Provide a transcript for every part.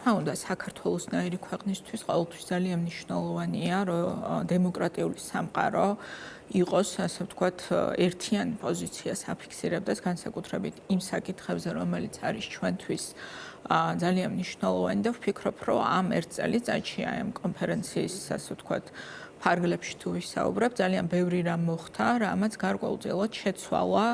თქმა უნდა, საქართველოსნაირი ქვეყნისთვის ყოველთვის ძალიან მნიშვნელოვანია, რომ დემოკრატიული სამყარო იყოს, ასე ვთქვათ, ერთიანი პოზიციას აფიქსირებდეს განსაკუთრებით იმ საკითხებზე, რომელიც არის ჩვენთვის ძალიან მნიშვნელოვანი და ვფიქრობ, რომ ამ ერთ წელიწადში აი ამ კონფერენციის, ასე ვთქვათ, ფარგლებში თუ ვისაუბრებ, ძალიან ბევრი რამ მოხდა, რამაც გარკვეულწილად შეცვალა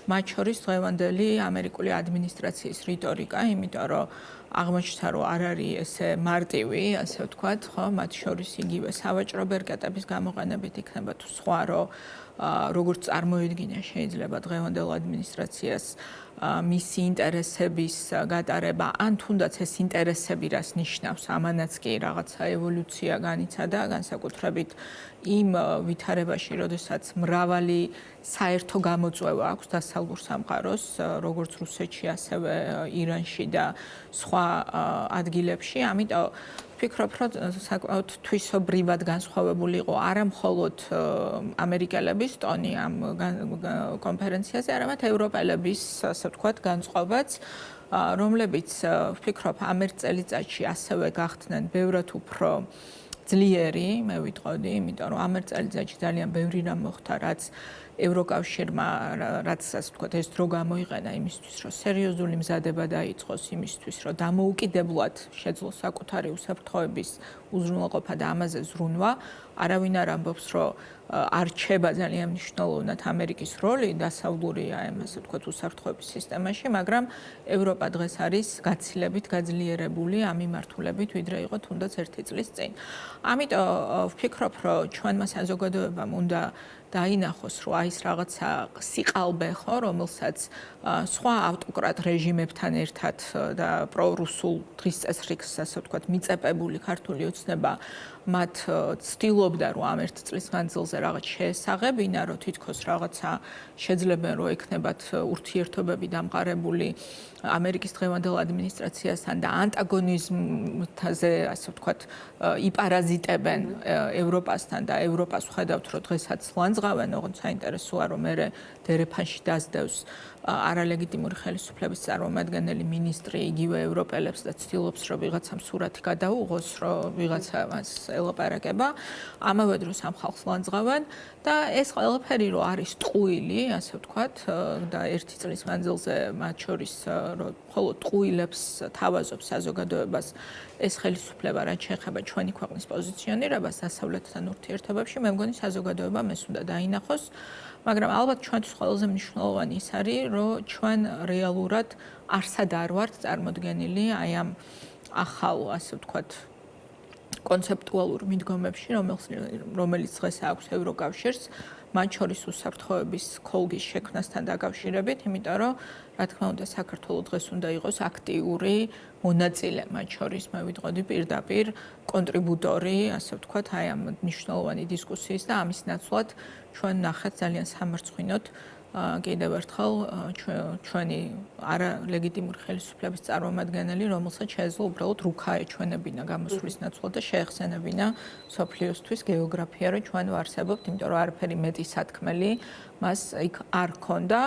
მათ შორის დღევანდელი ამერიკული ადმინისტრაციის რიტორიკა, იმიტომ რომ აღმოჩნდა, რომ არ არის ესე მარტივი, ასე ვთქვათ, ხო, მათ შორის იგივე სავაჭრო ბერკეტების გამოყენებით იქნება თუ სხვა, რომ როგორც წარმოედგინა შეიძლება დღევანდელ ადმინისტრაციას მისი ინტერესების გატარება, ან თუნდაც ეს ინტერესები რას ნიშნავს, ამანაც კი რაღაცა ევოლუცია განიცადა, განსაკუთრებით იმ ვითარებაში, როდესაც მრავალი საერთო გამოწვევა აქვს დასავლურ სამყაროს, როგორც რუსეთში, ასევე ირანში და სხვა ადგილებში, ამიტომ ვფიქრობ, რომ საკმაოდ თვისობრივად განსხვავებული იყო არა მხოლოდ ამერიკელების ტონი ამ კონფერენციაზე, არამედ ევროპელების, ასე ვთქვათ, განწყობაც, რომლებიც ვფიქრობ, ამ ერთ წელიწადში ასევე გახდნენ ბევრად უფრო ძლიერი, მე ვიტყოდი, იმიტომ რომ ამ ერთ წელიწადში ძალიან ბევრი რამ მოხდა, რაც ევროკავშირმა, რაც ასე ვთქვათ, ეს დრო გამოიყენა იმისთვის, რომ სერიოზული მზადება დაიწყოს იმისთვის, რომ დამოუკიდებლად შეძლოს საკუთარი უსაფრთხოების უზრუნველყოფა და ამაზე ზრუნვა. არავინ არ ამბობს, რომ არ რჩება ძალიან მნიშვნელოვნად ამერიკის როლი დასავლური, ასე ვთქვათ, უსაფრთხოების სისტემაში, მაგრამ ევროპა დღეს არის გაცილებით გაძლიერებული ამ მიმართულებით, ვიდრე იყო თუნდაც ერთი წლის წინ. ამიტომ ვფიქრობ, რომ ჩვენმა საზოგადოებამ უნდა დაინახოს, რომ აი ეს რაღაცა სიყალბე ხო, რომელსაც სხვა ავტოკრატ რეჟიმებთან ერთად და პრორუსულ დღის წესრიგს, ასე ვთქვათ, მიწეპებული ქართული ოცნება მათ ცდილობდა, რომ ამ ერთ წლის მანძილზე რაღაც შეესაღებინა, რომ თითქოს რაღაცა შეძლებენ, რომ ექნებათ ურთიერთობები დამყარებული ამერიკის დღევანდელ ადმინისტრაციასთან და ანტაგონიზმთაზე, ასე ვთქვათ, იპარაზიტებენ ევროპასთან და ევროპას ვხედავთ, რომ დღესაც ლანძღავენ, ოღონდ საინტერესოა, რომ მე დერეფანში დასდევს არალეგიტიმური ხელისუფლების წარმომადგენელი მინისტრი იგივე ევროპელებს და ცდილობს, რომ ვიღაცამ სურათი გადაუღოს, რომ ვიღაცა მას ელაპარაკება, ამავე დროს ამ ხალხს ლანძღავენ და ეს ყველაფერი რო არის ტყუილი, ასე ვთქვათ, და ერთი წლის მანძილზე მათ შორის რომ მხოლოდ ტყუილებს თავაზობს საზოგადოებას ეს ხელისუფლება, რაც შეეხება ჩვენი ქვეყნის პოზიციონირებას დასავლეთთან ურთიერთობებში, მე მგონი საზოგადოებამ ეს უნდა დაინახოს. მაგრამ ალბათ ჩვენთვის ყველაზე მნიშვნელოვანი ის არის, რომ ჩვენ რეალურად არსად არ ვართ წარმოდგენილი აი ამ ახალ, ასე ვთქვათ, კონცეპტუალურ მიდგომებში, რომელიც დღეს აქვს ევროკავშირს, მათ შორის უსაფრთხოების ქოლგის შექმნასთან დაკავშირებით, იმიტომ რომ, რა თქმა უნდა, საქართველოს დღეს უნდა იყოს აქტიური მონაწილე, მათ შორის მე ვიტყოდი პირდაპირ კონტრიბუტორი, ასე ვთქვათ, აი ამ მნიშვნელოვანი დისკუსიის და ამის ნაცვლად ჩვენ ნახეთ ძალიან სამარცხვინოდ კიდევ ერთხელ ჩვენი არალეგიტიმური ხელისუფლების წარმომადგენელი, რომელსაც შეეძლო უბრალოდ რუქა ეჩვენებინა გამოსვლის ნაცვლად და შეეხსენებინა მსოფლიოსთვის გეოგრაფია, რომ ჩვენ ვარსებობთ, იმიტომ რომ არაფერი მეტი სათქმელი მას იქ არ ჰქონდა,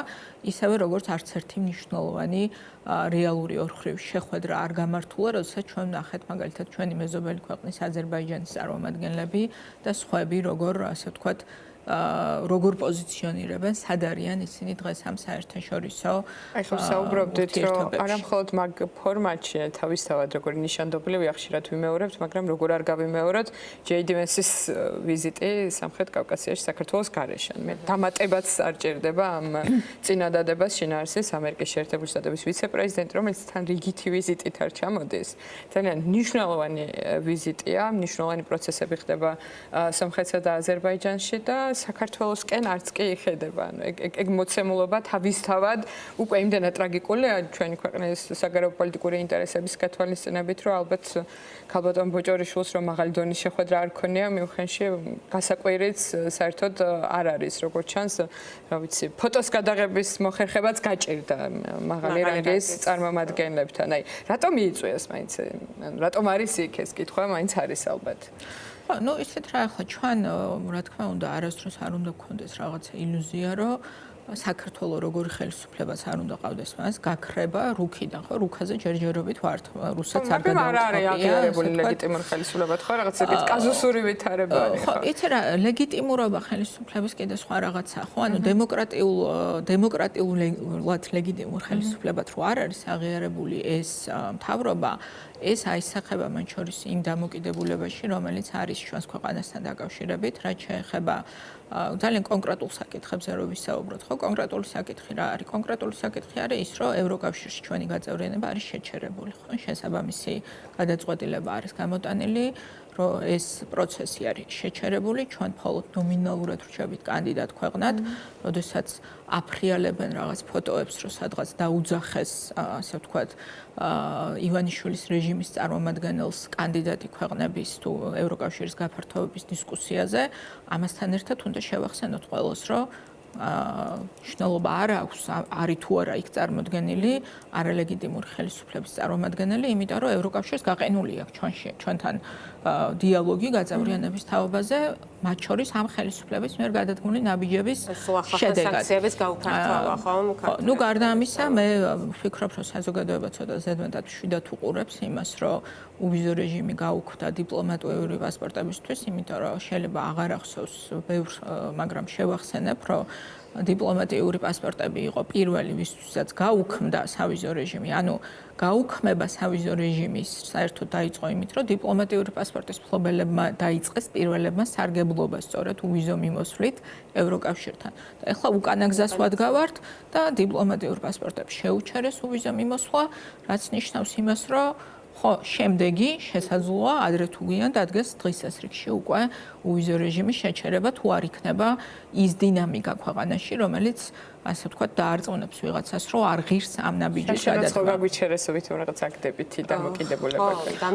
ისევე როგორც არც ერთი მნიშვნელოვანი რეალური ორხრივი შეხვედრა არ გამართულა, როდესაც ჩვენ ნახეთ მაგალითად ჩვენი მეზობელი ქვეყნის აზერბაიჯანის წარმომადგენლები და სხვები, როგორ ასე ვთქვათ, როგორ პოზიციონირებენ, სად არიან ისინი დღეს ამ საერთაშორისო საუბრობდით, რომ არა მხოლოდ მაგ ფორმატში თავისთავად როგორი ნიშანდობლივი ხშირად ვიმეორებთ, მაგრამ როგორ არ გავიმეოროთ ჯეიდი ვენსის ვიზიტი სამხრეთ კავკასიაში საქართველოს გარეშე. მე დამატებაც არ ჭირდება ამ წინადადებას შინაარსის ამერიკის შეერთებული შტატების ვიცე-პრეზიდენტი, რომელიც თან რიგითი ვიზიტით არ ჩამოდის. ძალიან მნიშვნელოვანი ვიზიტია, მნიშვნელოვანი პროცესები ხდება სომხეთსა და აზერბაიჯანში და საქართველოსკენ არც კი იხედება. ეგ მოცემულობა თავისთავად უკვე იმდენად ტრაგიკულია ჩვენი ქვეყნის საგარეო პოლიტიკური ინტერესების გათვალისწინებით, რომ ალბათ ქალბატონ ბოჭორიშვილს რომ მაღალი დონის შეხვედრა არ ქონია, მიუხედავად გასაკვირიც საერთოდ არ არის, როგორც ჩანს, რა ვიცი, ფოტოს გადაღების მოხერხებაც გაჭირდა მაღალი რანგის წარმომადგენლებთან. აი, რატომ მიიწვიეს მაინც? რატომ არის იქ ეს კითხვა? მაინც არის ალბათ. ну, ისეთ რა ახლა ჩვენ, რა თქმა უნდა, არასდროს არ უნდა გქონდეს რაღაცა ილუზია, რომ საქართველოს როგორი ხელისუფლებას არ უნდა ყავდეს მას, გაქრება რუქიდან, ხო, რუქაზე ჯერჯერობით ვართ. რუსეთს არ მაგრამ არ არის აღიარებული ლეგიტიმური ხელისუფლება, ხო, რაღაცა ეგეთ კაზუსური ვითარება არის, ხო. ხო, იცი რა, ლეგიტიმურობა ხელისუფლების კიდე სხვა რაღაცაა, ხო, ანუ დემოკრატიულად ლეგიტიმურ ხელისუფლებად რო არ არის აღიარებული ეს მთავრობა, ეს აისახება მათ შორის იმ დამოკიდებულებაში, რომელიც არის ჩვენს ქვეყანასთან დაკავშირებით, რაც შეეხება ძალიან კონკრეტულ საკითხებზე რო ვისაუბროთ, ხო, კონკრეტული საკითხი რა არის? კონკრეტული საკითხი არის ის, რომ ევროკავშირში ჩვენი გაწევრიანება არის შეჩერებული, ხო, შესაბამისი გადაწყვეტილება არის გამოტანილი, რომ ეს პროცესი არის შეჩერებული, ჩვენ მხოლოდ ნომინალურად რჩებით კანდიდატ ქვეყნად, როდესაც აფრიალებენ რაღაც ფოტოებს, რომ სადღაც დაუძახეს, ასე ვთქვათ, ივანიშვილის რეჟიმის წარმომადგენელს კანდიდატი ქვეყნების თუ ევროკავშირის გაფართოების დისკუსიაზე, ამასთან ერთად უნდა შევახსენოთ ყველას, რომ მნიშვნელობა არ აქვს, არის თუ არა იქ წარმოდგენილი არალეგიტიმური ხელისუფლების წარმომადგენელი, იმიტომ რომ ევროკავშირს გაყენული აქვს ჩვენთან დიალოგი გაწევრიანების თაობაზე, მათ შორის ამ ხელისუფლების მიერ გადადგმული ნაბიჯების შედეგად. სანქციების გაუფართოვა, ხო? ნუ გარდა ამისა, მე ვფიქრობ, რომ საზოგადოება ცოტა ზედმეტად მშვიდად უყურებს იმას, რომ უვიზო რეჟიმი გაუქმდა დიპლომატიური პასპორტებისთვის, იმიტომ რომ შეიძლება აღარ ახსოვს ბევრ, მაგრამ შევახსენებ, რომ დიპლომატიური პასპორტები იყო პირველი, ვისთვისაც გაუქმდა სავიზო რეჟიმი. ანუ გაუქმება სავიზო რეჟიმის საერთოდ დაიწყო იმით, რომ დიპლომატიური პასპორტის მფლობელებმა დაიწყეს პირველებმა სარგებლობა სწორედ უვიზო მიმოსვლით ევროკავშირთან. და ეხლა უკანა გზას ვადგავართ და დიპლომატიური პასპორტები შეუჩერეს უვიზო მიმოსვლა, რაც ნიშნავს იმას, რომ ხო, შემდეგი შესაძლოა ადრე თუ გვიან დადგეს დღის წესრიგში უკვე უვიზო რეჟიმის შეჩერება თუ არ იქნება ის დინამიკა ქვეყანაში, რომელიც ასე ვთქვათ დაარწმუნებს ვიღაცას, რომ არ ღირს ამ ნაბიჯის გადადგმა. შეიძლება გაგვიჩერესობით რაღაც აქტებითი დამოკიდებულება.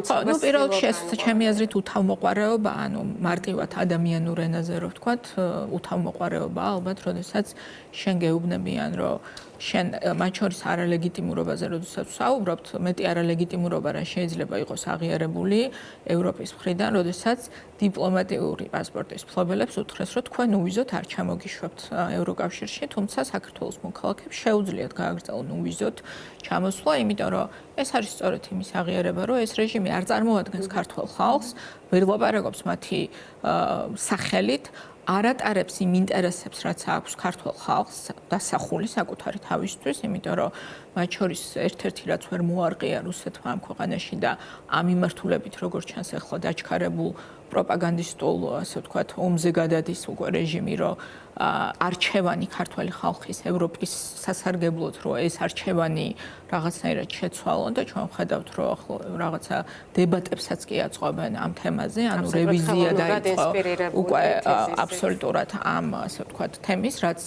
ხო, ნუ პირველ რიგში ეს ჩემი აზრით უთავმოყარეობა, ანუ მარტივად ადამიანურ ენაზე რო ვთქვათ, უთავმოყარეობა ალბათ, როდესაც შენ გეუბნებიან, რომ შენ მათ შორის არალეგიტიმურობაზე როდესაც საუბრობთ, მეტი არალეგიტიმურობა რა შეიძლება იყოს აღიარებული ევროპის მხრიდან, როდესაც დიპლომატიური პასპორტის მფლობელებს უთხრეს, რომ თქვენ უვიზოთ არ ჩამოგიშვებთ ევროკავშირში, თუმცა საქართველოს მოქალაქეებს შეუძლიათ გააგრძელონ უვიზოთ ჩამოსვლა, იმიტომ რომ ეს არის სწორედ იმის აღიარება, რომ ეს რეჟიმი არ წარმოადგენს ქართულ ხალხს, ვერ ლაპარაკობს მათი სახელით, არ ატარებს იმ ინტერესებს, რაც აქვს ქართულ ხალხს დასახული საკუთარი თავისთვის, იმიტომ რომ მათ შორის ერთ-ერთი რაც ვერ მოარყია რუსეთმა ამ ქვეყანაში და ამ მიმართულებით როგორც ჩანს ახლა დაჩქარებულ პროპაგანდისტულ, ასე ვთქვათ, ომზე გადადის უკვე რეჟიმი, რომ არჩევანი ქართველი ხალხის ევროპის სასარგებლოდ, რომ ეს არჩევანი რაღაცნაირად შეცვალონ და ჩვენ ვხედავთ, რომ ახლა რაღაცა დებატებსაც კი აწყობენ ამ თემაზე, ანუ რევიზია დაიწყო უკვე აბსოლუტურად ამ, ასე ვთქვათ, თემის, რაც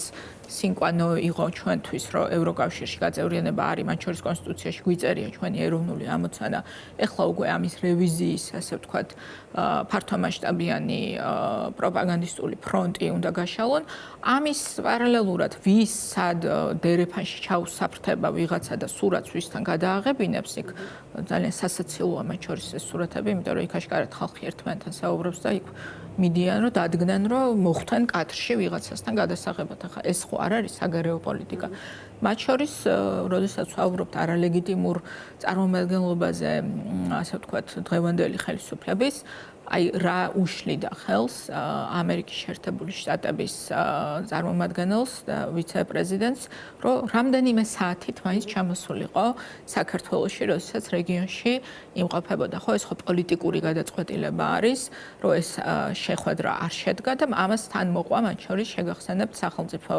სინკვანო იყო ჩვენთვის, რომ ევროკავშირში გაწევრიანება არის, მათ შორის კონსტიტუციაში გვიწერია ჩვენი ეროვნული ამოცანა. ეხლა უკვე ამის რევიზიის, ასე ვთქვათ, ფართომასშტაბიანი პროპაგანდისტული ფრონტი უნდა გაშალონ. ამის პარალელურად ვის სად დერეფანში ჩაუსაფრთება ვიღაცა და სურათს ვისთან გადააღებინებს, იქ ძალიან სასაცილოა მათ შორის ეს სურათები, იმიტომ რომ იქ აშკარად ხალხი ერთმანეთთან საუბრობს და იქ მიდიან, რომ დადგნენ, რომ მოხვდნენ კადრში ვიღაცასთან გადასაღებად. ახლა ეს ხო არ არის საგარეო პოლიტიკა. მათ შორის, როდესაც ვსაუბრობთ არალეგიტიმურ წარმომადგენლობაზე, ასე ვთქვათ, დღევანდელი ხელისუფლების, აი რა უშლიდა ხელს ამერიკის შეერთებული შტატების წარმომადგენელს და ვიცე-პრეზიდენტს, რომ რამდენიმე საათით მაინც ჩამოსულიყო საქართველოში, როდესაც რეგიონში იმყოფებოდა. ხო, ეს ხო პოლიტიკური გადაწყვეტილება არის, რომ ეს შეხვედრა არ შედგა და ამას თან მოყვა მათ შორის შეგახსენებთ სახელმწიფო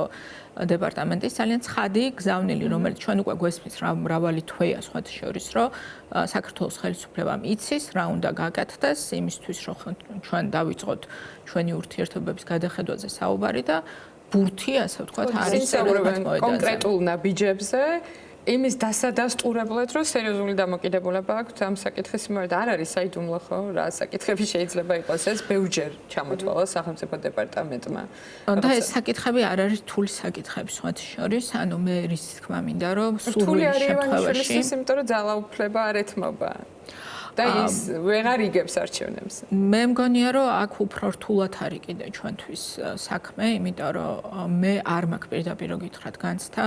დეპარტამენტის ძალიან ცხადი გზავნილი, რომელიც ჩვენ უკვე გვესმის მრავალი თვეა სხვათა შორის, რომ საქართველოს ხელისუფლებამ იცის, რა უნდა გაკეთდეს იმისთვის, რომ ჩვენ დავიწყოთ ჩვენი ურთიერთობების გადახედვაზე საუბარი და ბურთი, ასე ვთქვათ, არის კონკრეტულ ნაბიჯებზე. იმის დასადასტურებლად, რომ სერიოზული დამოკიდებულება აქვს ამ საკითხის მიმართ, არ არის საიდუმლო, ხო? რა საკითხები შეიძლება იყოს ეს ბევრჯერ ჩამოთვალა სახელმწიფო დეპარტამენტმა. და ეს საკითხები არ არის რთული საკითხები სხვათა შორის, ანუ მე რის თქმა მინდა, რომ სრული შემთხვევაში, იმიტომ რომ ძალაუფლება არ ეთმობა. და ის ვეღარ იგებს არჩევნებს. მე მგონია რომ აქ უფრო რთულად არის კიდე ჩვენთვის საქმე, იმიტომ რომ მე არ მაქვს პირდაპირ გითხრათ განცდა,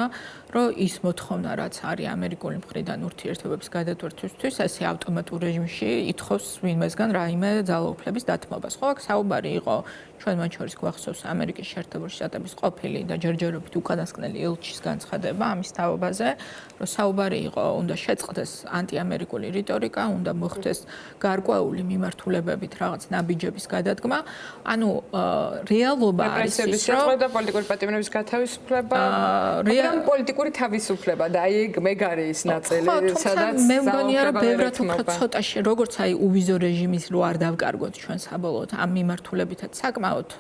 რომ ის მოთხოვნა რაც არის ამერიკული მხრიდან ურთიერთობების გადატვირთვისთვის, ესე ავტომატურ რეჟიმში ითხოვს ვინმესგან რაიმე ძალაუფლების დათმობას. ხო, აქ საუბარი იყო ჩვენ მათ შორის გვახსოვს ამერიკის შეერთებული შტატების ყოფილი და ჯერჯერობით უკანასკნელი ელჩის განცხადება ამის თაობაზე, რომ საუბარი იყო, უნდა შეწყდეს ანტიამერიკული რიტორიკა, უნდა მოხდეს გარკვეული მიმართულებებით რაღაც ნაბიჯების გადადგმა. ანუ რეალობა არის ის, რომ და პოლიტიკური პატიმრების გათავისუფლება, მაგრამ პოლიტიკური თავისუფლება და აი ეგ მეგარი ის ნაწილი, სადაც მე მგონია რომ ბევრად უფრო ცოტაში, როგორც აი უვიზო რეჟიმის რო არ დავკარგოთ ჩვენ საბოლოოდ ამ მიმართულებითაც საკმაოდ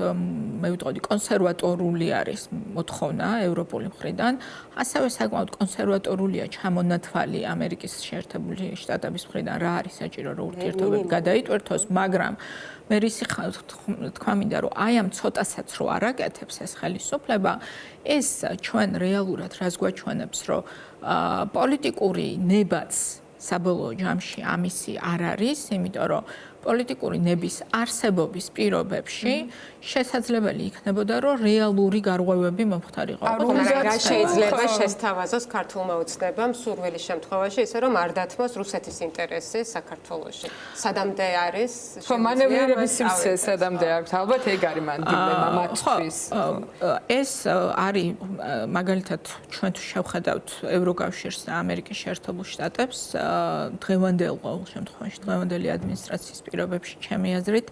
მე ვიტყოდი კონსერვატორული არის მოთხოვნა ევროპული მხრიდან, ასევე საკმაოდ კონსერვატორულია ჩამონათვალი ამერიკის შეერთებული შტატების მხრიდან რა არის საჭირო რომ ურთიერთობები გადაიტვირთოს, მაგრამ მე რისი თქვა მინდა რომ აი ამ ცოტასაც რო არ აკეთებს ეს ხელისუფლება, ეს ჩვენ რეალურად რას გვაჩვენებს, რომ პოლიტიკური ნებაც საბოლოო ჯამში ამისი არ არის, იმიტომ რომ პოლიტიკური ნების არსებობის პირობებში შესაძლებელი იქნებოდა, რომ რეალური გარღვევები მომხდარიყო. რა შეიძლება შესთავაზოს ქართულმა ოცნებამ სურვილის შემთხვევაში, ისე რომ არ დათმოს რუსეთის ინტერესი საქართველოში. სადამდე არის ხო, მანევრირების სივრცე სადამდე აქვს. ალბათ ეგ არის მან დილემა მათთვის. ეს არის მაგალითად ჩვენ თუ შევხედავთ ევროკავშირს და ამერიკის შეერთებულ შტატებს, დღევანდელ ყოველ შემთხვევაში დღევანდელი ადმინისტრაციის პირობებში ჩემი აზრით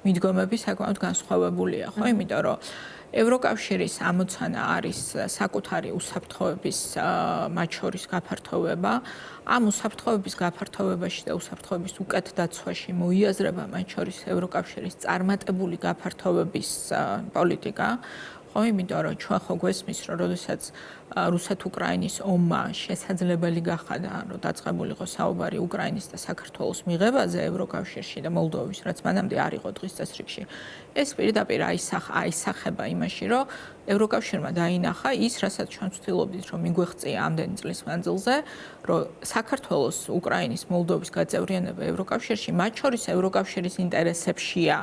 მიდგომები საკმაოდ განსხვავებულია, ხო, იმიტომ რომ ევროკავშირის ამოცანა არის საკუთარი უსაფრთხოების მათ შორის გაფართოვება. ამ უსაფრთხოების გაფართოვებაში და უსაფრთხოების უკეთ დაცვაში მოიაზრება მათ შორის ევროკავშირის წარმატებული გაფართოვების პოლიტიკა. ხო, იმიტომ რომ ჩვენ ხო გვესმის, რომ როდესაც რუსეთ-უკრაინის ომმა შესაძლებელი გახადა, რომ დაწყებულიყო საუბარი უკრაინის და საქართველოს მიღებაზე ევროკავშირში და მოლდოვის, რაც მანამდე არ იყო დღის წესრიგში. ეს პირდაპირ აისახება იმაში, რომ ევროკავშირმა დაინახა ის, რასაც ჩვენ ვცდილობდით, რომ მიგვეღწია ამდენი წლის მანძილზე, რომ საქართველოს, უკრაინის, მოლდოვის გაწევრიანება ევროკავშირში მათ შორის ევროკავშირის ინტერესებშია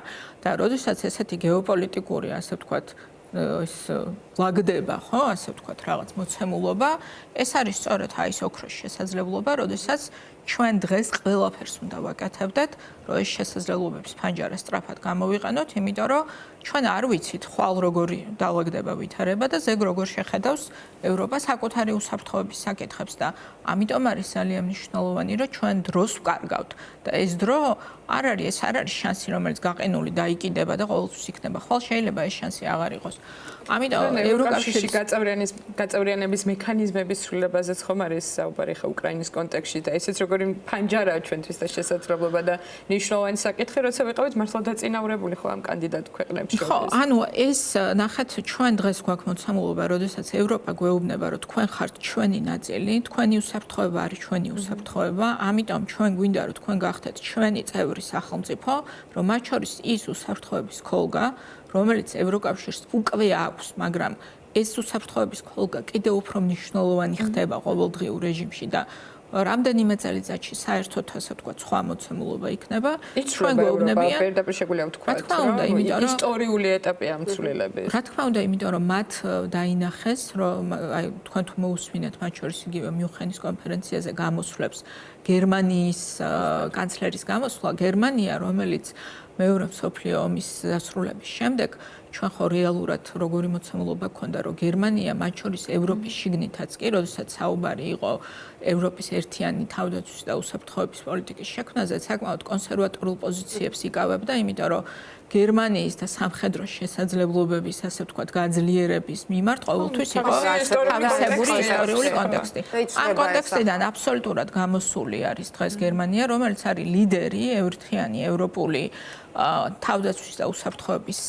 და როდესაც ესეთი გეოპოლიტიკური, ასე ვთქვათ, ეს ლაგდება, ხო, ასე ვთქვათ, რაღაც მოცემულობა, ეს არის სწორედ აი ეს ოქროს შესაძლებლობა, როდესაც ჩვენ დღეს ყველაფერს უნდა ვაკეთებდეთ, რომ ეს შესაძლებლობების ფანჯარა სწრაფად გამოვიყენოთ, იმიტომ რომ ჩვენ არ ვიცით ხვალ როგორი დაალაგდება ვითარება და ზეგ როგორ შეხედავს ევროპა საკუთარი უსაფრთხოების საკითხებს და ამიტომ არის ძალიან მნიშვნელოვანი, რომ ჩვენ დროს ვკარგავთ და ეს დრო არ არის შანსი, რომელიც გაყინული დაიკიდება და ყოველთვის იქნება. ხვალ შეიძლება ეს შანსი აღარ იყოს. ამიტომ ევროკავშირში გაწევრიანების მექანიზმების სრულებაზეც ხომ არის საუბარი ხა უკრაინის კონტექსტში და ესეც როგორი ფანჯარაა ჩვენთვის და შესაძლებლობა და მნიშვნელოვანი საკითხი, როცა ვიყავით მართლა დაწინაურებული ხო ამ კანდიდატ ქვეყნებში. ხო, ანუ ეს ნახეთ ჩვენ დღეს გვაქვს მოცემულობა, როდესაც ევროპა გვეუბნება, რომ თქვენ ხართ ჩვენი ნაწილი, თქვენი უსაფრთხოება არის ჩვენი უსაფრთხოება, ამიტომ ჩვენ გვინდა რომ თქვენ გახდეთ ჩვენი წევრი სახელმწიფო, რომ მათ შორის ის უსაფრთხოების ქოლგა, რომელიც ევროკავშირს უკვე აქვს, მაგრამ ეს უსაფრთხოების ქოლგა კიდევ უფრო მნიშვნელოვანი ხდება ყოველდღიურ რეჟიმში და რამდენიმე წელიწადში საერთოდ ასე ვთქვათ, სხვა მოცემულობა იქნება. ჩვენ გვეუბნებიან, პირდაპირ შეგვიძლია ვთქვათ, რომ ისტორიული ეტაპი ამ ცვლილების. რა თქმა უნდა, იმიტომ რომ მათ დაინახეს, რომ აი თქვენ თუ მოусმინეთ მათ შორის იგივე მიუნხენის კონფერენციაზე გამოსვლებს გერმანიის კანცლერის გამოსვლა, გერმანია, რომელიც მეორე მსოფლიო ომის დასრულების შემდეგ ჩვენ ხო რეალურად როგორი მოცემულობა გქონდა, რომ გერმანია მათ შორის ევროპის შიგნითაც კი, როდესაც საუბარი იყო ევროპის ერთიანი თავდაცვის და უსაფრთხოების პოლიტიკის შექმნაზე, საკმაოდ კონსერვატორულ პოზიციებს იკავებდა, იმიტომ რომ გერმანიის და სამხედრო შესაძლებლობების, ასე ვთქვათ, გაძლიერების მიმართ ყოველთვის იყო თავისებური ისტორიული კონტექსტი. ამ კონტექსტიდან აბსოლუტურად გამოსული არის დღეს გერმანია, რომელიც არის ლიდერი ერთიანი ევროპული თავდაცვის და უსაფრთხოების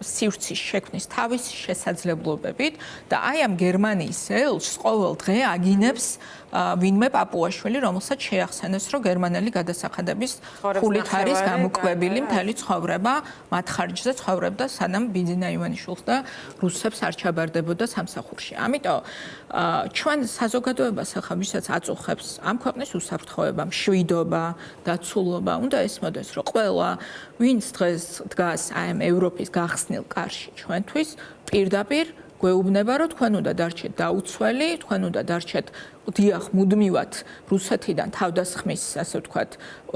სივრცის შექმნის თავის შესაძლებლობებით და აი ამ გერმანიის ელჩს ყოველ დღე აგინებს ვინმე პაპუაშვილი, რომელსაც შეახსენეს, რომ გერმანელი გადასახადების ფულით არის გამოკვებილი მთელი ცხოვრება, მათ ხარჯზე ცხოვრობდა, სანამ ბიძინა ივანიშვილს და რუსებს არ ჩაბარდებოდა სამსახურში. ამიტომ ჩვენ საზოგადოებას ახლა ვისაც აწუხებს ამ ქვეყნის უსაფრთხოება, მშვიდობა, დაცულობა, უნდა ესმოდეს, რომ ყველა ვინც დღეს დგას აი ამ ევროპის გახსნილ კარში ჩვენთვის პირდაპირ გვეუბნება, რომ თქვენ უნდა დარჩეთ დაუცველი, თქვენ უნდა დარჩეთ დიახ მუდმივად რუსეთიდან თავდასხმის, ასე ვთქვათ,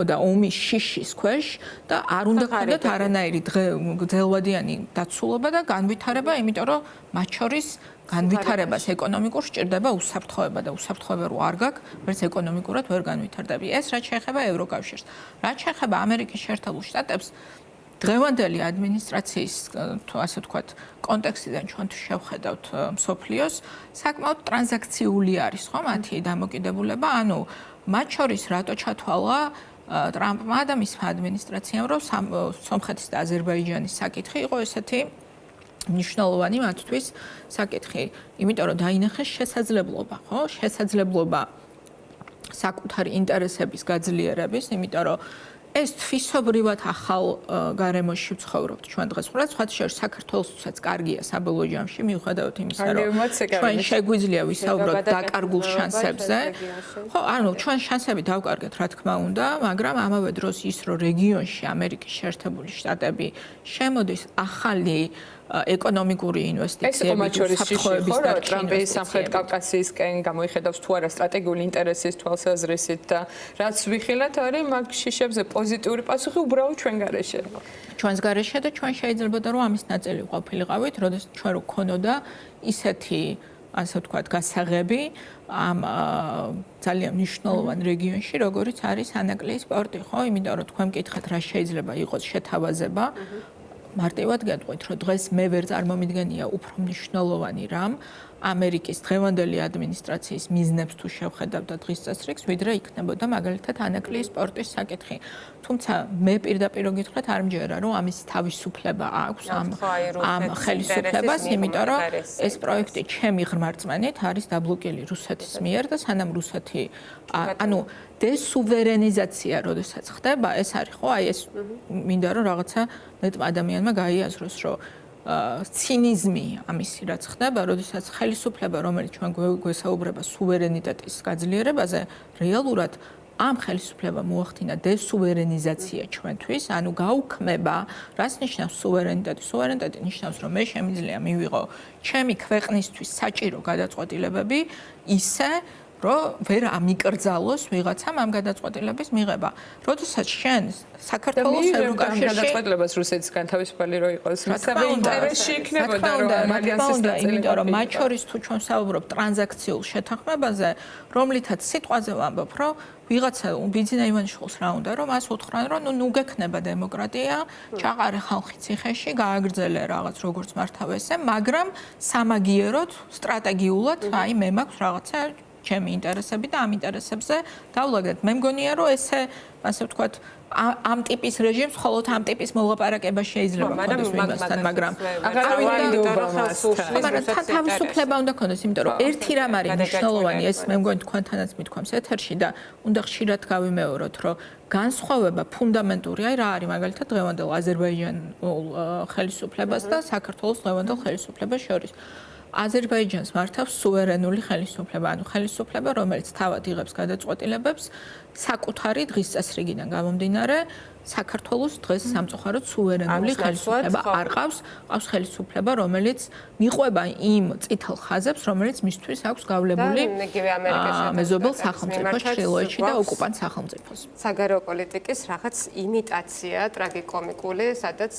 და ომის შიშის ქვეშ და არ უნდა გქონდეთ არანაირი გრძელვადიანი დაცულობა და განვითარება, იმიტომ რომ მათ შორის განვითარებას ეკონომიკურ სჭირდება უსაფრთხოება და უსაფრთხოება რო არ გაქვს, ვერც ეკონომიკურად ვერ განვითარდები. ეს რაც შეეხება ევროკავშირს, რაც შეეხება ამერიკის შეერთებულ შტატებს, დღევანდელი ადმინისტრაციის, თუ ასე ვთქვათ, კონტექსტიდან ჩვენ თუ შევხედავთ მსოფლიოს, საკმაოდ ტრანზაქციული არის, ხო, მათი დამოკიდებულება, ანუ მათ შორის რატო ჩათვალა ტრამპმა და მისმა ადმინისტრაციამ, რომ სომხეთის და აზერბაიჯანის საკითხი იყო ესეთი მნიშვნელოვანი მათთვის საკითხი, იმიტომ რომ დაინახეს შესაძლებლობა, ხო? შესაძლებლობა საკუთარი ინტერესების გაძლიერების, იმიტომ რომ ეს თვისობრივად ახალ გარემოში ვცხოვრობთ ჩვენ დღეს. სხვა შორის საქართველოსაც კარგია საბოლოო ჯამში, მიუხედავად იმისა, რომ ჩვენ შეგვიძლია ვისაუბროთ დაკარგულ შანსებზე. ხო, ანუ ჩვენ შანსები დავკარგეთ, რა თქმა უნდა, მაგრამ ამავე დროს ის, რომ რეგიონში ამერიკის შეერთებული შტატები შემოდის ახალი ეკონომიკური ინვესტიციები, უსაფრთხოების და ტრამპის სამხრეთ კავკასიისკენ გამოიხედავს თუ არა სტრატეგიული ინტერესის თვალსაზრისით და რაც ვიხილეთ არის მაგ შიშებზე პოზიტიური პასუხი უბრალოდ ჩვენ გარეშე. ჩვენს გარეშე და ჩვენ შეიძლებოდა რომ ამის ნაწილი ყოფილიყავით, როდესაც ჩვენ რო ქონოდა ისეთი ასე ვთქვათ გასაღები ამ ძალიან მნიშვნელოვან რეგიონში, როგორიც არის ანაკლიის პორტი, ხო? იმიტომ რომ თქვენ მკითხეთ რა შეიძლება იყოს შეთავაზება. მარტივად გეტყვით, რომ დღეს მე ვერ წარმომიდგენია უფრო მნიშვნელოვანი რამ ამერიკის დღევანდელი ადმინისტრაციის მიზნებს თუ შევხედავ და დღის წესრიგს, ვიდრე იქნებოდა მაგალითად ანაკლიის პორტის საკითხი. თუმცა მე პირდაპირ გითხრათ, არ მჯერა, რომ ამის თავისუფლება აქვს ამ ხელისუფლებას, იმიტომ რომ ეს პროექტი ჩემი ღრმა რწმენით არის დაბლოკილი რუსეთის მიერ და სანამ რუსეთი ანუ დესუვერენიზაცია, როდესაც ხდება, ეს არის ხო, აი ეს მინდა რომ რაღაცა მეტმა ადამიანმა გაიაზროს, რომ ცინიზმი ამისი რაც ხდება, როდესაც ხელისუფლება, რომელიც ჩვენ გვესაუბრება სუვერენიტეტის გაძლიერებაზე, რეალურად ამ ხელისუფლებამ მოახდინა დესუვერენიზაცია ჩვენთვის, ანუ გაუქმება, რას ნიშნავს სუვერენიტეტი? სუვერენიტეტი ნიშნავს, რომ მე შემიძლია მივიღო ჩემი ქვეყნისთვის საჭირო გადაწყვეტილებები ისე რომ ვერ ამიკრძალოს ვიღაცამ ამ გადაწყვეტილების მიღება. როდესაც შენ საქართველოს ევროკავშირში გადაწყვეტილებას რუსეთისგან თავისუფალი რო იყოს, მისავე ინტერესში იქნებოდა რომ ალიანსის ნაწილი, იმიტომ რომ მათ შორის თუ ჩვენ საუბრობთ ტრანზაქციულ შეთანხმებაზე, რომლითაც სიტყვაზე ვამბობ, რომ ვიღაცა ბიძინა ივანიშვილს რა უნდა, რომ მას უთხრან, რომ ნუ გექნება დემოკრატია, ჩაყარე ხალხი ციხეში, გააგრძელე რაღაც როგორც მართავ ესე, მაგრამ სამაგიეროდ, სტრატეგიულად, აი მე მაქვს რაღაცა ჩემი ინტერესები და ამ ინტერესებზე დავლაგდეთ. მე მგონია, რომ ესე, ასე ვთქვათ, ამ ტიპის რეჟიმს მხოლოდ ამ ტიპის მოლაპარაკება შეიძლება ქონდეს ვინმესთან, მაგრამ თავისუფლება უნდა ქონდეს, იმიტომ რომ ერთი რამ არის მნიშვნელოვანი, ეს მე მგონი თქვენთანაც მithქვამს ეთერში და უნდა ხშირად გავიმეოროთ, რომ განსხვავება ფუნდამენტური, აი რა არის მაგალითად დღევანდელ აზერბაიჯანულ ხელისუფლებას და საქართველოს დღევანდელ ხელისუფლებას შორის. აზერბაიჯანს მართავს სუვერენული ხელისუფლება, ანუ ხელისუფლება, რომელიც თავად იღებს გადაწყვეტილებებს საკუთარი დღის წესრიგიდან გამომდინარე, საქართველოს დღეს სამწუხაროდ სუვერენული ხელისუფლება არ ყავს, ყავს ხელისუფლება, რომელიც მიყვება იმ წითელ ხაზებს, რომელიც მისთვის აქვს გავლებული მეზობელ სახელმწიფოს ჩრდილოეთში და ოკუპანტ სახელმწიფოს. საგარეო პოლიტიკის რაღაც იმიტაცია ტრაგიკომიკული, სადაც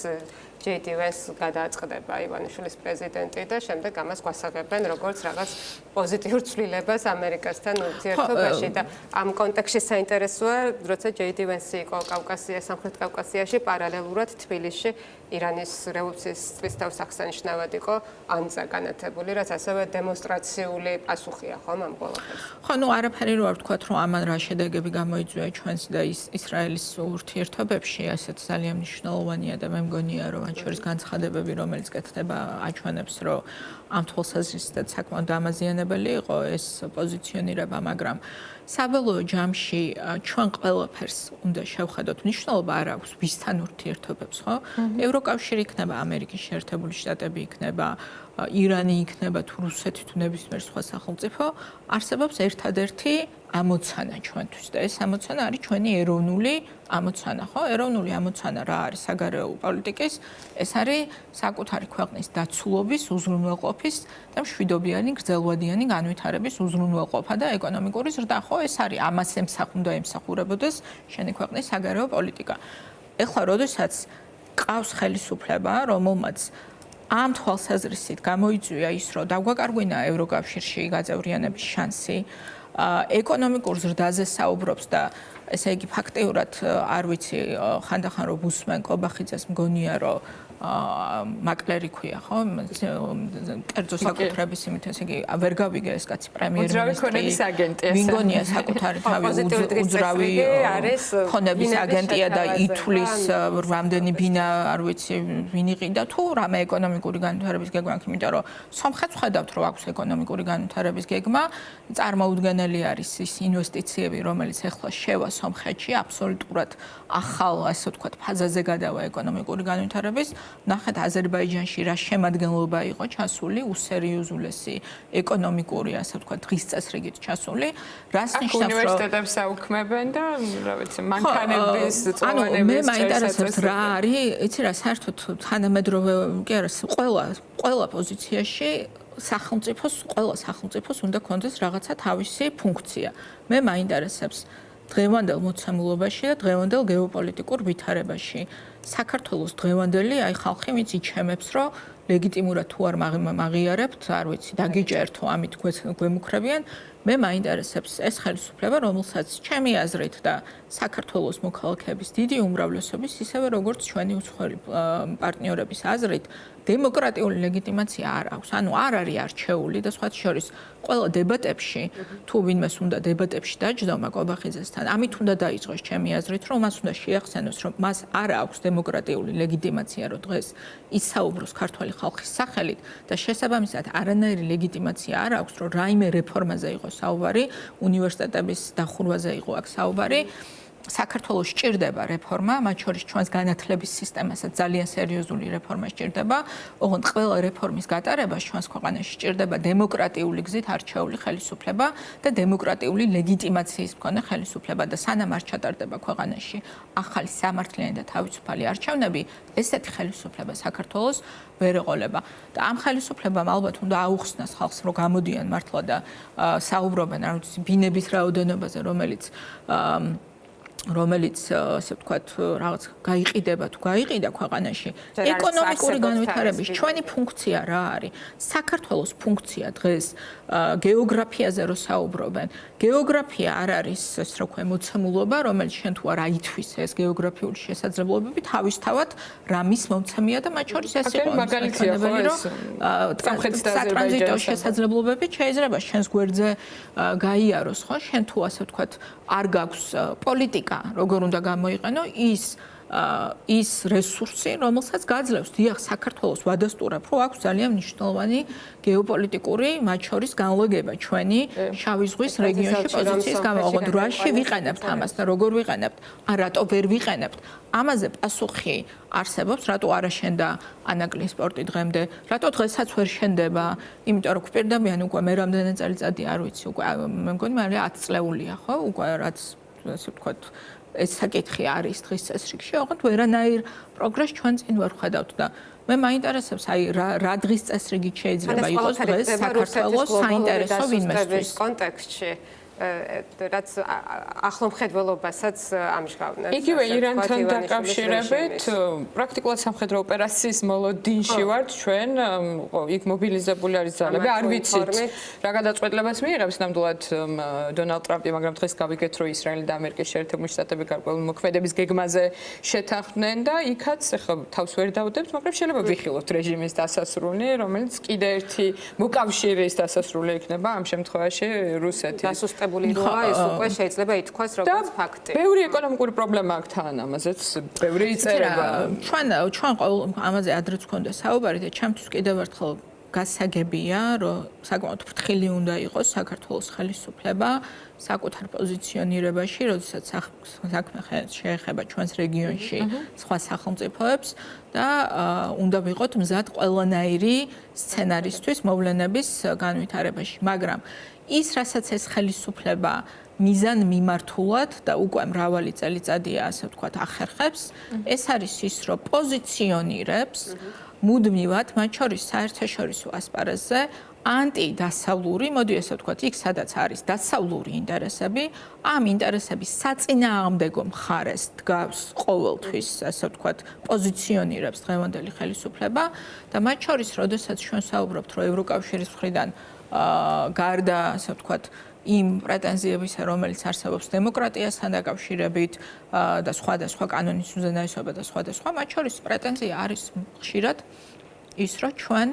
JD Vance გადააწყდება ივანიშვილის პრეზიდენტი და შემდეგ ამას გვასაღებენ როგორც რაღაც პოზიტიურ ცვლილებას ამერიკასთან ურთიერთობაში და ამ კონტექსტში საინტერესოა, როცა ჯეიდი ვენსი იყო სამხრეთ კავკასიაში, პარალელურად თბილისში ირანის რევოლუციის წლისთავის აღსანიშნავად იყო ანძა განათებული, რაც ასევე დემონსტრაციული პასუხია ხომ ამ ყველაფერს. ხო, არაფერი რო არ ვთქვათ, რომ ამან რა შედეგები გამოიწვია ჩვენს და ისრაელის ურთიერთობებში, ასეთ ძალიან მნიშვნელოვანია და მე მგონია, რომ მათ შორის განცხადებები, რომელიც კეთდება, აჩვენებს, რომ ამ თვალსაზრისით საკმაოდ დამაზიანებელი იყო ეს პოზიციონირება, მაგრამ საბოლოო ჯამში ჩვენ ყველაფერს უნდა შევხედოთ. მნიშვნელობა არ აქვს ვისთან ურთიერთობებს, ხო? ევროკავშირი იქნება, ამერიკის შეერთებული შტატები იქნება, ირანი იქნება, თუ რუსეთი, თუ ნებისმიერ სხვა სახელმწიფო, არსებობს ერთადერთი ამოცანა ჩვენთვის და ეს ამოცანა არის ჩვენი ეროვნული ამოცანა, ხო? ეროვნული ამოცანა რა არის საგარეო პოლიტიკის? ეს არის საკუთარი ქვეყნის დაცულობის, უზრუნველყოფის და მშვიდობიანი, გრძელვადიანი განვითარების უზრუნველყოფა და ეკონომიკური ზრდა, ხო? ეს არის ამას უნდა ემსახურებოდეს შენი ქვეყნის საგარეო პოლიტიკა. ეხლა, როდესაც ყავს ხელისუფლება, რომელმაც ამ თვალსაზრისით გამოიწვია ის, რომ დაგვაკარგვინა ევროკავშირში გაწევრიანების შანსი, ეკონომიკურ ზრდაზე საუბრობს და ესე იგი ფაქტიურად არ ვიცი ხანდახან რომ ბუსმენ კობახიძეს მგონია რომ მაკლერი ქვია ხო კერძო საკუთრების იმით ესე იგი ვერ გავიგე ეს კაცი პრემიერ-მინისტრი მიგონია საკუთარი თავი უძრავი ქონების აგენტია და ითვლის რამდენი ბინა არ ვიცი ვინ იყიდა თუ რამე ეკონომიკური განვითარების გეგმა აქვს იმიტომ რომ სომხეთს ხედავთ რომ აქვს ეკონომიკური განვითარების გეგმა წარმოუდგენელი არის ის ინვესტიციები რომელიც ეხლა შევა სომხეთში აბსოლუტურად ახალ ასე ვთქვათ ფაზაზე გადავა ეკონომიკური განვითარების ნახეთ აზერბაიჯანში რა შემადგენლობა იყო ჩასული უსერიოზულესი ეკონომიკური ასე ვთქვათ დღის წესრიგით ჩასული რას ნიშნავს რომ უნივერსიტეტებს აუქმებენ და რა ვიცი მანქანების წვანების მე მაინტერესებს რა არის იცი რა საერთოდ თანამედროვე კი არა ყველა პოზიციაში ყველა სახელმწიფოს უნდა კონდეს რაღაცა თავისი ფუნქცია მე მაინტერესებს დღევანდელ მოცემულობაში და დღევანდელ გეოპოლიტიკურ ვითარებაში საქართველოს დღევანდელი აი ხალხი ვინც იჩემებს რომ ლეგიტიმურად თუ არ მაღიარებთ არ ვიცი დაგიჯერთო ამით გვემუქრებიან მე მაინტერესებს ეს ხელისუფლება რომელსაც ჩემი აზრით და საქართველოს მოქალაქეების დიდი უმრავლესობის ისევე როგორც ჩვენი უცხოელი პარტნიორების აზრით დემოკრატიული ლეგიტიმაცია არ აქვს. ანუ არ არის არჩეული და სხვათა შორის ყველა დებატებში თუ ვინმეს უნდა დებატებში დაჯდომა კობახიძესთან, ამით უნდა დაიწყოს ჩემი აზრით, რომ მას უნდა შეახსენოს, რომ მას არ აქვს დემოკრატიული ლეგიტიმაცია, რომ დღეს ისაუბროს ქართველი ხალხის სახელით და შესაბამისად არანაირი ლეგიტიმაცია არ აქვს, რომ რაიმე რეფორმაზე იყოს საუბარი, უნივერსიტეტების დახურვაზე იყო აქ საუბარი. საქართველოს სჭირდება რეფორმა, მათ შორის ჩვენს განათლების სისტემასაც ძალიან სერიოზული რეფორმა სჭირდება. ოღონდ ყველა რეფორმის გატარებას ჩვენს ქვეყანაში სჭირდება დემოკრატიული გზით არჩეული ხელისუფლება და დემოკრატიული ლეგიტიმაციის მქონე ხელისუფლება და სანამ არ ჩატარდება ქვეყანაში ახალი სამართლიანი და თავისუფალი არჩევნები, ესეთი ხელისუფლება საქართველოს ვერ ეყოლება. და ამ ხელისუფლებამ ალბათ უნდა აუხსნას ხალხს, რომ გამოდიან მართლა და საუბრობენ, არ ვიცი, ბინების რაოდენობაზე, რომელიც ასე ვთქვათ რაღაც გაიყიდება თუ გაიყიდა ქვეყანაში ეკონომიკური განვითარების ჩვენი ფუნქცია რა არის საქართველოს ფუნქცია დღეს გეოგრაფიაზე რო საუბრობენ გეოგრაფია არ არის ეს რა ქვია მოცემულობა რომელიც შენ თუ არ აითვის ეს გეოგრაფიული შესაძლებლობები თავისთავად რამის მომცემია და მათ შორის ეს იყო მაგალითია ხო ეს ტრანზიტო შესაძლებლობები შეიძლება შენს გვერდზე გაიაროს ხო შენ თუ ასე ვთქვათ არ გაქვს პოლიტიკა როგორ უნდა გამოიყენო ის რესურსი, რომელსაც გაძლევს დიახ საქართველოს ვადასტურებ, რომ აქვს ძალიან მნიშვნელოვანი გეოპოლიტიკური მათ შორის განლაგება ჩვენი შავი ზღვის რეგიონში პოზიციის გამო. ოღონდ რაში ვიყენებთ ამას და როგორ ვიყენებთ? რატო ვერ ვიყენებთ? ამაზე პასუხი არსებობს, რატო არ აშენდა ანაკლი სპორტი დღემდე? რატო დღესაც ვერ შენდება? იმიტომ რომ გვპირდებიან უკვე მე რამდენი წელიწადი არ ვიცი, უკვე მე მგონი მე 10 წლეულია, ხო? უკვე რაც ასე ვთქვათ ეს საკითხი არის დღის წესრიგში, ოღონდ ვერანაირ პროგრესს ჩვენ წინ ვერ ხედავთ და მე მაინტერესებს აი რა დღის წესრიგით შეიძლება იყოს დღეს საქართველოს საინტერესო ვინმესთვის კონტექსტში რაც ახლომხედველობასაც ამჟღავნებს. იგივე ირანთან დაკავშირებით პრაქტიკულად სამხედრო ოპერაციის მოლოდინში ვართ ჩვენ, იქ მობილიზებული არის ძალები, არ ვიცით რა გადაწყვეტილებას მიიღებს ნამდვილად დონალდ ტრამპი, მაგრამ დღეს გავიგეთ, რომ ისრაელი და ამერიკის შეერთებული შტატები გარკვეული მოქმედების გეგმაზე შეთანხმდნენ და იქაც ახლა თავს ვერ დავდებთ, მაგრამ შეიძლება ვიხილოთ რეჟიმის დასასრული, რომელიც კიდე ერთი მოკავშირის დასასრული იქნება ამ შემთხვევაში რუსეთის. დასუსტებული როა ეს უკვე შეიძლება ითქვას როგორც ფაქტი. ბევრი ეკონომიკური პრობლემა აქვს თან ამაზეც, ბევრი იწერება. ჩვენ ყოველ ამაზე ადრეც გქონდა საუბარი და ჩემთვის კიდევ ერთხელ გასაგებია, რომ საკმაოდ ფრთხილი უნდა იყოს საქართველოს ხელისუფლება საკუთარ პოზიციონირებაში, როდესაც საქმე შეეხება ჩვენს რეგიონში სხვა სახელმწიფოებს და უნდა ვიყოთ მზად ყველანაირი სცენარისთვის მოვლენების განვითარებაში, მაგრამ ის, რასაც ეს ხელისუფლება მიზან მიმართულად და უკვე მრავალი წელიწადია, ასე ვთქვათ, ახერხებს, ეს არის ის, რომ პოზიციონირებს მუდმივად, მათ შორის საერთაშორისო ასპარეზზე ანტიდასავლური, მოდი ასე ვთქვათ, იქ სადაც არის დასავლური ინტერესები, ამ ინტერესების საწინააღმდეგო მხარეს დგავს ყოველთვის, ასე ვთქვათ, პოზიციონირებს დღევანდელი ხელისუფლება და მათ შორის, როდესაც ჩვენ საუბრობთ, რომ ევროკავშირის მხრიდან გარდა, ასე ვთქვათ, იმ პრეტენზიებისა, რომელიც არსებობს დემოკრატიასთან დაკავშირებით და სხვა კანონის უზენაესობა და სხვა, მათ შორის პრეტენზია არის ხშირად ის, რომ ჩვენ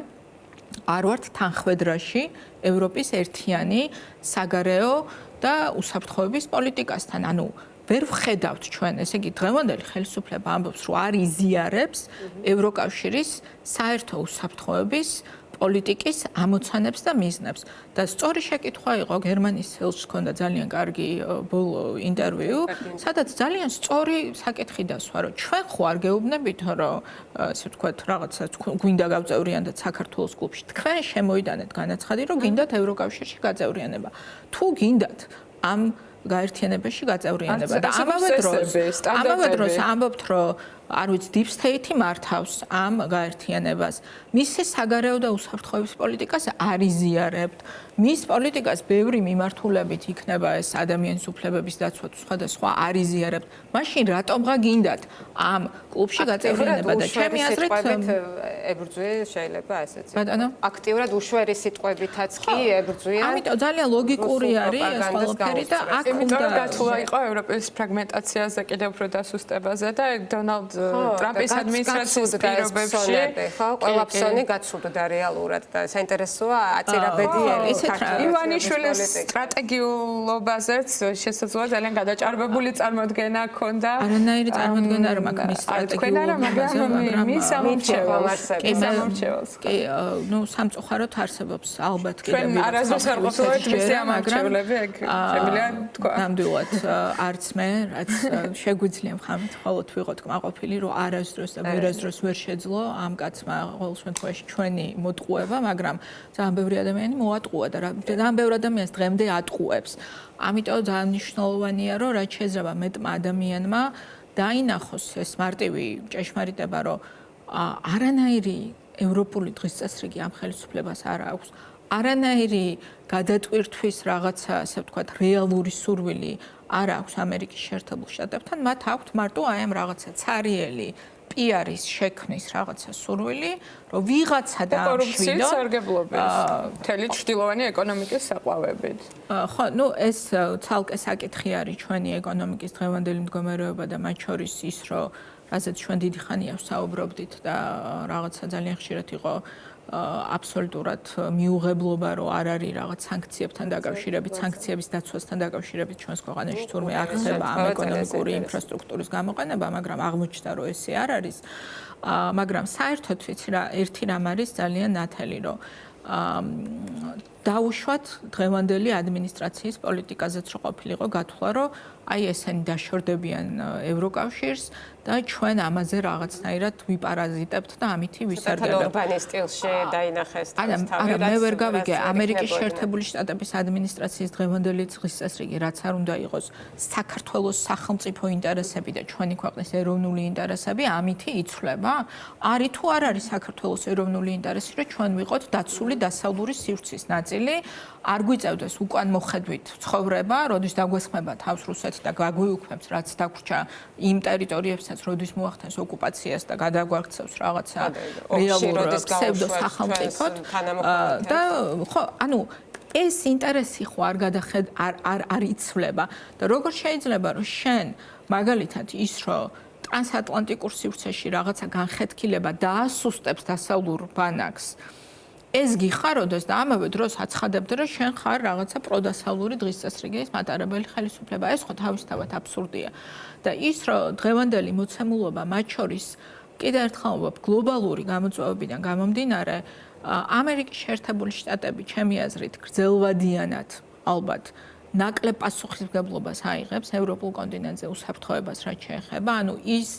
არ ვართ თანხმედრაში ევროპის ერთიანი საგარეო და უსაფრთხოების პოლიტიკასთან. ანუ ვერ ვხედავთ ჩვენ, ესე იგი დღევანდელი ხელისუფლება ამბობს, რომ არ იზიარებს ევროკავშირის საერთო უსაფრთხოების პოლიტიკის ამოცანებს და მიზნებს. და სწორი შეკითხვა იყო გერმანიის ელჩს ჰქონდა ძალიან კარგი ბოლო ინტერვიუ, სადაც ძალიან სწორი საკითხი დასვა, რომ ჩვენ ხო არ გეუბნებით, რომ ასე ვთქვათ, რაღაცა გვინდა გავწევრიანდეთ საქართველოს კლუბში. თქვენ შემოიდანეთ განაცხადი, რომ გინდათ ევროკავშირში გაწევრიანება. თუ გინდათ ამ გაერთიანებაში გაწევრიანება და ამავე დროს ამბობთ, რომ არ ვიცი, deep state-ი მართავს ამ გაერთიანებას. მისი საგარეო და უსაფრთხოების პოლიტიკას არ იზიარებთ. მის პოლიტიკას ბევრი მიმართულებით იქნება ეს ადამიანის უფლებების დაცვა თუ სხვა არ იზიარებთ. მაშინ რატომღა გინდათ ამ კლუბში გაწევრიანება და ჩემი აზრით ებრძვიან შეიძლება ესეც. ბატონო? აქტიურად უშვერი სიტყვებითაც კი ებრძვიან. ამიტომ ძალიან ლოგიკური არის ეს ყველაფერი და აქ უნდა გათვლა იყო ევროპის ფრაგმენტაციაზე კიდევ უფრო დასუსტებაზე და დონალდ ტრამპის ადმინისტრაციის პირობებში ყველა ფსონი გაცვლდა რეალურად და საინტერესოა აწირაბედიელი ივანიშვილის სტრატეგიულობაზეც შესაძლოა ძალიან გადაჭარბებული წარმოდგენა ჰქონდა. არანაირი წარმოდგენა არ მაქვს მის სტრატეგიულობაზე, მაგრამ მის ამორჩევალს. კი, ნუ სამწუხაროდ არსებობს ალბათ ჩვენ არასდროს არ ყოფილიყავით მისი ამორჩევლები, ეგ შემიძლია თქვა. ნამდვილად არც მე, რაც შეგვიძლია მხამით მხოლოდ ვიყოთ კმაყოფილი, რომ არასდროს და ვერასდროს ვერ შეძლო ამ კაცმა ყოველ შემთხვევაში ჩვენი მოტყუება, მაგრამ ძალიან ბევრი ადამიანი მოატყუა და ძალიან ბევრი ადამიანს დღემდე ატყუებს. ამიტომ ძალიან მნიშვნელოვანია, რომ რაც შეიძლება მეტმა ადამიანმა დაინახოს ეს მარტივი ჭეშმარიტება, რომ არანაირი ევროპული დღის წესრიგი ამ ხელისუფლებას არ აქვს. არანაირი გადატვირთვის რაღაცა, ასე ვთქვათ, რეალური სურვილი არ აქვს ამერიკის შეერთებულ შტატებთან, მათ აქვთ მარტო აი ამ რაღაცა цаრიელი პიარის შექმნის რაღაცა სურვილი, რომ ვიღაცა კორუფციის სარგებლობის, მთელი ჩრდილოვანი ეკონომიკის საყვავებით. ხო, ნუ ეს ცალკე საკითხი არის ჩვენი ეკონომიკის დღევანდელი მდგომარეობა და მათ შორის ის, რომ რაზეც ჩვენ დიდი ხანია ვსაუბრობდით და რაღაცა ძალიან ხშირად იყო აბსოლუტურად მიუღებლობა, რომ არ არის რაღაც სანქციებთან დაკავშირებით, სანქციების დაცვასთან დაკავშირებით ჩვენს ქვეყანაში თურმე არ ხდება ამ ეკონომიკური ინფრასტრუქტურის გამოყენება, მაგრამ აღმოჩნდა, რომ ესე არ არის. მაგრამ საერთოდ ვიცი რა, ერთი რამ არის ძალიან ნათელი, რომ დაუშვათ დღევანდელი ადმინისტრაციის პოლიტიკაზეც რო ყოფილიყო გათვლა, რომ აი ესენი დაშორდებიან ევროკავშირს და ჩვენ ამაზე რაღაცნაირად ვიპარაზიტებთ და ამითი ვისარგებლებთ. ორბანის სტილში დაინახეს თავის თავი. არა, მე ვერ გავიგე ამერიკის შეერთებული შტატების ადმინისტრაციის დღევანდელი დღის წესრიგი, რაც არ უნდა იყოს საქართველოს სახელმწიფო ინტერესები და ჩვენი ქვეყნის ეროვნული ინტერესები, ამითი იცვლება? არის თუ არ არის საქართველოს ეროვნული ინტერესი, რომ ჩვენ ვიყოთ დაცული დასავლური სივრცის ნაწილი ნაწილი, არ გვიწევდეს უკან მოხედვით ცხოვრება, როდის დაგვესხმება თავს რუსეთი და გაგვიუქმებს, რაც დაგვრჩა იმ ტერიტორიებსაც, როდის მოახდენს ოკუპაციას და გადაგვაქცევს რაღაცა რეალურ ფსევდო-სახელმწიფოდ და ხო, ანუ ეს ინტერესი ხო არ იცვლება და როგორ შეიძლება რომ შენ მაგალითად ის რომ ტრანსატლანტიკურ სივრცეში რაღაცა განხეთქილება დაასუსტებს დასავლურ ბანაკს ეს გიხაროდეს და ამავე დროს აცხადებდა რომ შენ ხარ რაღაცა პროდასავლური დღის წესრიგის მატარებელი ხელისუფლება ეს ხო თავისთავად აბსურდია და ის რომ დღევანდელი მოცემულობა მათ შორის კიდევ ერთხელ ვამბობ გლობალური გამოწვევებიდან გამომდინარე ამერიკის შეერთებული შტატები ჩემი აზრით გრძელვადიანად ალბათ ნაკლებ პასუხისმგებლობას აიღებს ევროპულ კონტინენტზე უსაფრთხოებას რაც შეეხება ანუ ის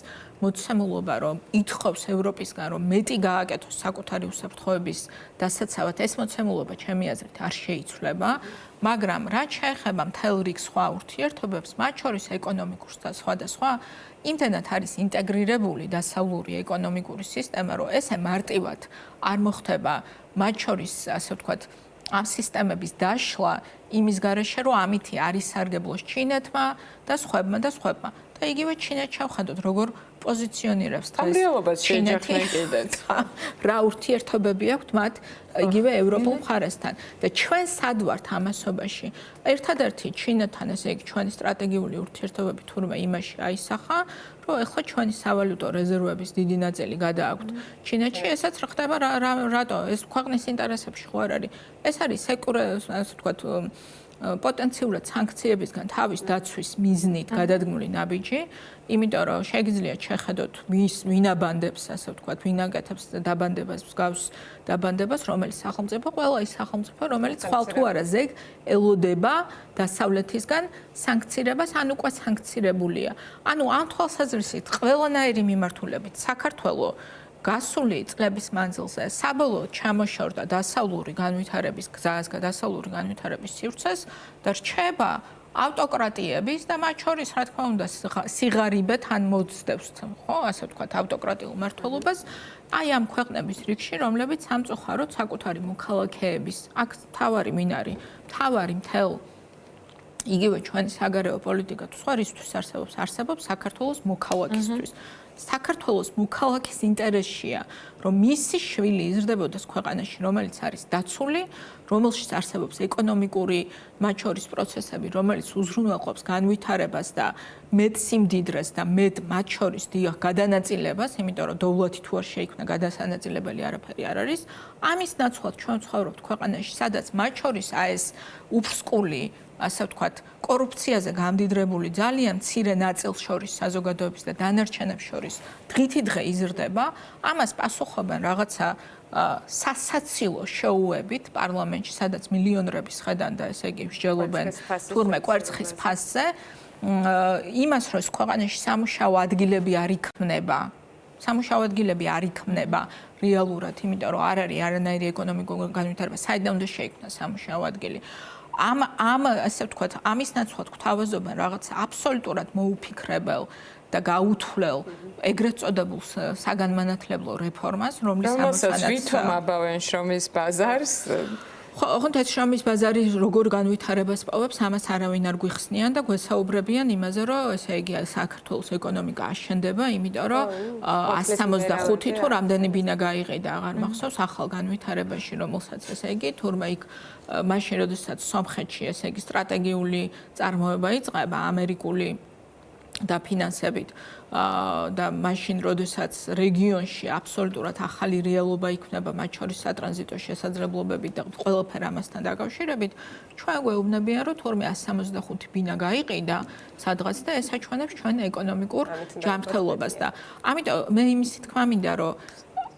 მოცემულობა რომ ითხოვს ევროპისგან რომ მეტი გააკეთოს საკუთარი უსაფრთხოების დასაცავად ეს მოცემულობა ჩემი აზრით არ შეიცვლება მაგრამ რაც შეეხება მთელ რიგ სხვა ურთიერთობებს მათ შორის ეკონომიკურ და სხვადასხვა იმდენად არის ინტეგრირებული დასავლური ეკონომიკური სისტემა რომ ესე მარტივად არ მოხდება მათ შორის ასე ვთქვათ ამ სისტემების დაშლა იმის გარეშე რომ ამითი არის სარგებლოს ჩინეთმა და სხვებმა და იგივე ჩინეთს შევხედოთ როგორ პოზიციონირებს დღეს ჩინეთი კიდეც რა ურთიერთობები აქვს მათ იგივე ევროპულ მხარესთან და ჩვენ სად ვართ ამასობაში ერთადერთი ჩინეთთან ესე იგი ჩვენი სტრატეგიული ურთიერთობები თურმე იმაში აისახა რომ ეხლა ჩვენი სავალუტო რეზერვების დიდი ნაწილი გადააქვთ ჩინეთში ესაც ხდება რატო ეს ქვეყნის ინტერესებში ხო არ არის ეს არის ასე ვთქვათ პოტენციურად სანქციებისგან თავის დაცვის მიზნით გადადგმული ნაბიჯი, იმიტომ რომ შეგიძლიათ შეხედოთ ვინ აბანდებს, ასე ვთქვათ, ვინ აკეთებს დაბანდებას, მსგავს დაბანდებას, რომელიც სახელმწიფო, ყველა ის სახელმწიფო, რომელიც ხვალ თუ არა ზეგ ელოდება დასავლეთისგან სანქცირებას, ან უკვე სანქცირებულია. ანუ ამ თვალსაზრისით ყველანაირი მიმართულებით საქართველოს გასული წლების მანძილზე საბოლოოდ ჩამოშორდა დასავლური განვითარების გზას, დასავლური განვითარების სივრცეს და რჩება ავტოკრატიების და მათ შორის, რა თქმა უნდა, სიღარიბე თან მოძდევს, ხო, ასე ვთქვათ, ავტოკრატიულ მმართველობას, აი ამ ქვეყნების რიგში, რომლებიც სამწუხაროდ საკუთარი მოქალაქეების, აქ თავარი ვინ არის? თავარი მთელ იგივე ჩვენი საგარეო პოლიტიკა თუ სხვა რისთვის არსებობს საქართველოს მოქალაქისთვის. საქართველოს მოქალაქის ინტერესია, რომ მისი შვილი იზრდებოდეს ქვეყანაში, რომელიც არის დაცული, რომელშიც არსებობს ეკონომიკური მათ შორის პროცესები, რომელიც უზრუნველყოფს განვითარებას და მეტ სიმდიდრეს და მეტ მათ შორის დიახ გადანაწილებას, იმიტომ რომ დოვლათი თუ არ შეიქმნა გადასანაწილებელი არაფერი არ არის. ამის ნაცვლად ჩვენ ვცხოვრობთ ქვეყანაში, სადაც მათ შორის ეს უფსკული ასე ვთქვათ, კორუფციაზე გამდიდრებული ძალიან მცირე ნაწილს შორის საზოგადოების და დანარჩენებს შორის დღითი დღე იზრდება, ამას პასუხობენ რაღაცა სასაცილო შოუებით პარლამენტში, სადაც მილიონრების ხედან და ესე იგი მსჯელობენ თურმე კვერცხის ფასზე, იმას რომ ქვეყანაში სამუშაო ადგილები არ იქმნება. სამუშაო ადგილები არ იქმნება რეალურად, იმიტომ რომ არ არის არანაირი ეკონომიკური განვითარება, საიდან უნდა შეიქმნას სამუშაო ადგილი. ამ ასე ვთქვათ, ამის ნაცვლად გვთავაზობენ რაღაც აბსოლუტურად მოუფიქრებელ და გაუთვლელ ეგრეთ წოდებულ საგანმანათლებლო რეფორმას, რომლის ამასაც ვითომ აბავენ შრომის ბაზარს ხონდეთ შრომის ბაზარი როგორ განვითარებას პოვებს, ამას არავინ არ გვიხსნიან და გვესაუბრებიან იმაზე, რომ ესე იგი საქართველოს ეკონომიკა აშენდება, იმიტომ რომ 165 თუ რამდენი ბინა გაიყიდა, აღარ მახსოვს ახალ განვითარებაში, რომელსაც ესე იგი თურმე იქ მაშინ როდესაც სომხეთში ესე იგი სტრატეგიული წარმოება იწყება ამერიკული დაფინანსებით და მაშინ როდესაც რეგიონში აბსოლუტურად ახალი რეალობა იქნება მათ შორის სატრანზიტო შესაძლებლობები და ყველაფერი ამასთან დაკავშირებით ჩვენ გვეუბნებიან რომ თურმე 165 ბინა გაიყიდა სადღაც და ეს აჩვენებს ჩვენ ეკონომიკურ ჯანმრთელობას და ამიტომ მე იმის თქმა მინდა რომ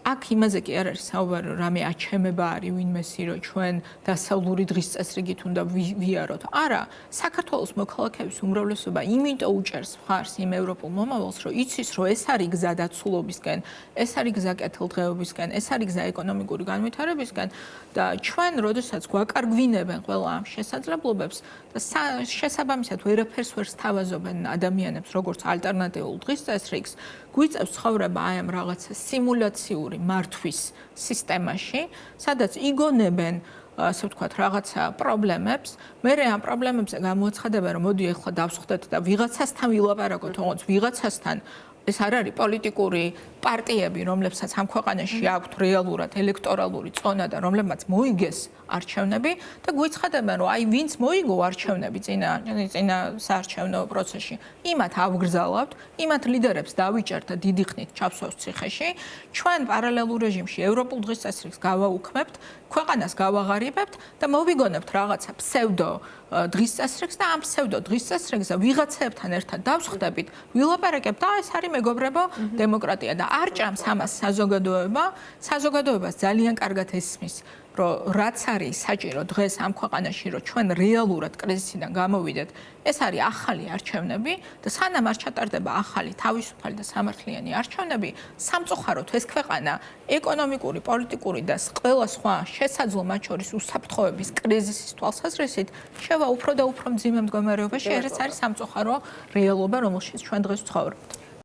აქ იმაზე კი არ არის საუბარი რომ რამე აჩემება არის ვინმესი რომ ჩვენ დასავლური დღის წესრიგით უნდა ვიაროთ. არა, საქართველოს მოქალაქეების უმრავლესობა იმიტომ უჭერს მხარს იმ ევროპულ მომავალს, რომ იცის რომ ეს არის გზა დაცულობისკენ, ეს არის გზა კეთილდღეობისკენ, ეს არის გზა ეკონომიკური განვითარებისკენ და ჩვენ როდესაც გვაკარგვინებენ ყველა ამ შესაძლებლობებს და შესაბამისად ვერაფერს ვერ სთავაზობენ ადამიანებს როგორც ალტერნატიულ დღის წესრიგს, გვიწევს ცხოვრება აი ამ რაღაცა სიმულაციური მართვის სისტემაში, სადაც იგონებენ ასე ვთქვათ, რაღაცა პრობლემებს, მე ამ პრობლემებზე გამოაცხადება, რომ მოდი ახლა დავსხვდეთ და ვიღაცასთან ვილაპარაკოთ, თუნდაც ვიღაცასთან ეს არ არის პოლიტიკური პარტიები, რომლებსაც ამ ქვეყანაში აქვთ რეალურად ელექტორალური წონა და რომლებმაც მოიგეს არჩევნები და გვიცხადებენ, რომ აი ვინც მოიგო არჩევნები წინა საარჩევნო პროცესში, იმათ ავგრძალავთ, იმათ ლიდერებს დავიჭერთ და დიდი ხნით ჩავსვევთ ციხეში, ჩვენ პარალელურ რეჟიმში ევროპულ დღესასრიგს გავაუქმებთ, ქვეყანას გავაღარიბებთ და მოვიგონებთ რაღაცა ფსევდო დღესასრიგს და ამ ფსევდო დღესასრიგზე ვიღაცებთან ერთად დავსხვდებით, ვილაპარაკებთ და ეს არის მეგობრებო დემოკრატია და არ ჭამს ამას საზოგადოებას ძალიან კარგად ესმის, რომ რაც არის საჭირო დღეს ამ ქვეყანაში, რომ ჩვენ რეალურად კრიზისიდან გამოვიდეთ, ეს არის ახალი არჩევნები და სანამ არ ჩატარდება ახალი თავისუფალი და სამართლიანი არჩევნები, სამწუხაროდ ეს ქვეყანა ეკონომიკური, პოლიტიკური და ყველა სხვა შესაძლო მათ შორის უსაფრთხოების კრიზისის თვალსაზრისით შევა უფრო და უფრო მძიმე მდგომარეობაში, ეს არის სამწუხარო რეალობა, რომელშიც ჩვენ დღეს ვცხოვრობთ.